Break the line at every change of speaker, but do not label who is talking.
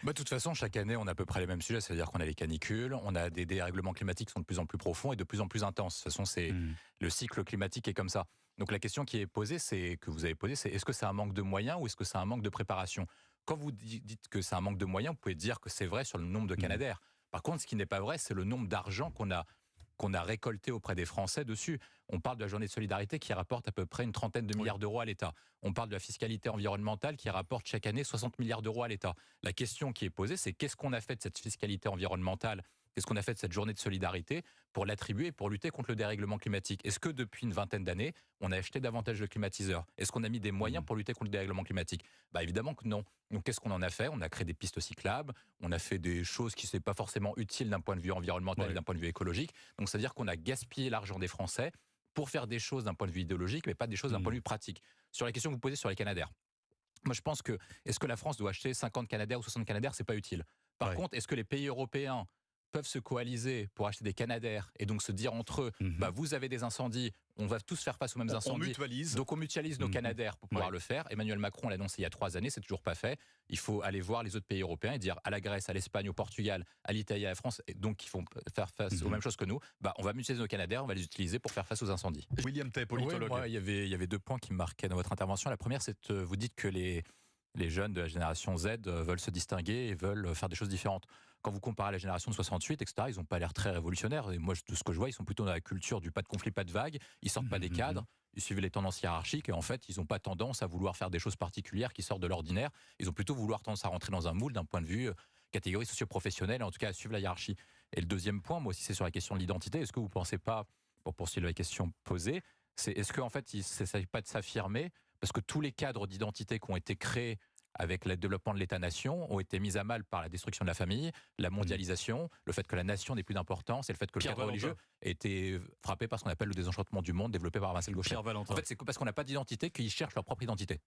De toute façon, chaque année, on a à peu près les mêmes sujets. C'est-à-dire qu'on a les canicules, on a des dérèglements climatiques qui sont de plus en plus profonds et de plus en plus intenses. De toute façon, le cycle climatique est comme ça. Donc la question qui est posée, que vous avez posée, c'est est-ce que c'est un manque de moyens ou est-ce que c'est un manque de préparation? Quand vous dites que c'est un manque de moyens, vous pouvez dire que c'est vrai sur le nombre de Canadair. Par contre, ce qui n'est pas vrai, c'est le nombre d'argent qu'on a récolté auprès des Français dessus. On parle de la journée de solidarité qui rapporte à peu près une trentaine de milliards d'euros à l'État. On parle de la fiscalité environnementale qui rapporte chaque année 60 milliards d'euros à l'État. La question qui est posée, c'est qu'est-ce qu'on a fait de cette fiscalité environnementale? Qu'est-ce qu'on a fait de cette journée de solidarité pour l'attribuer et pour lutter contre le dérèglement climatique? Est-ce que depuis une vingtaine d'années, on a acheté davantage de climatiseurs? Est-ce qu'on a mis des moyens pour lutter contre le dérèglement climatique? Évidemment que non. Donc qu'est-ce qu'on en a fait? On a créé des pistes cyclables, on a fait des choses qui ne sont pas forcément utiles d'un point de vue environnemental et d'un point de vue écologique. Donc c'est-à-dire qu'on a gaspillé l'argent des Français pour faire des choses d'un point de vue idéologique, mais pas des choses d'un point de vue pratique. Sur la question que vous posez sur les Canadair, moi je pense que est-ce que la France doit acheter 50 Canadair ou 60 Canadair? C'est pas utile. Par contre, est-ce que les pays européens peuvent se coaliser pour acheter des Canadair et donc se dire entre eux, vous avez des incendies, on va tous faire face aux mêmes incendies. Donc on mutualise nos Canadair pour pouvoir le faire. Emmanuel Macron l'a annoncé il y a 3 années, c'est toujours pas fait. Il faut aller voir les autres pays européens et dire à la Grèce, à l'Espagne, au Portugal, à l'Italie, à la France, et donc qui font faire face aux mêmes choses que nous. On va mutualiser nos Canadair, on va les utiliser pour faire face aux incendies.
William Tay, politologue.
Il y avait 2 points qui me marquaient dans votre intervention. La première, c'est que vous dites que les jeunes de la génération Z veulent se distinguer et veulent faire des choses différentes. Quand vous comparez à la génération de 68, etc., ils n'ont pas l'air très révolutionnaires. Et moi, de ce que je vois, ils sont plutôt dans la culture du pas de conflit, pas de vague. Ils sortent pas des cadres. Ils suivent les tendances hiérarchiques. Et en fait, ils n'ont pas tendance à vouloir faire des choses particulières qui sortent de l'ordinaire. Ils ont plutôt vouloir tendance à rentrer dans un moule d'un point de vue catégorie socio-professionnelle, en tout cas à suivre la hiérarchie. Et le deuxième point, moi aussi, c'est sur la question de l'identité. Est-ce que vous ne pensez pas, pour poursuivre la question posée, est-ce qu'en fait, il ne s'agit pas de s'affirmer? Parce que tous les cadres d'identité qui ont été créés avec le développement de l'État-nation, ont été mis à mal par la destruction de la famille, la mondialisation, le fait que la nation n'ait plus d'importance et le fait que le cadre religieux a été frappé par ce qu'on appelle le désenchantement du monde développé par Marcel Gauchet. En fait, c'est parce qu'on n'a pas d'identité qu'ils cherchent leur propre identité.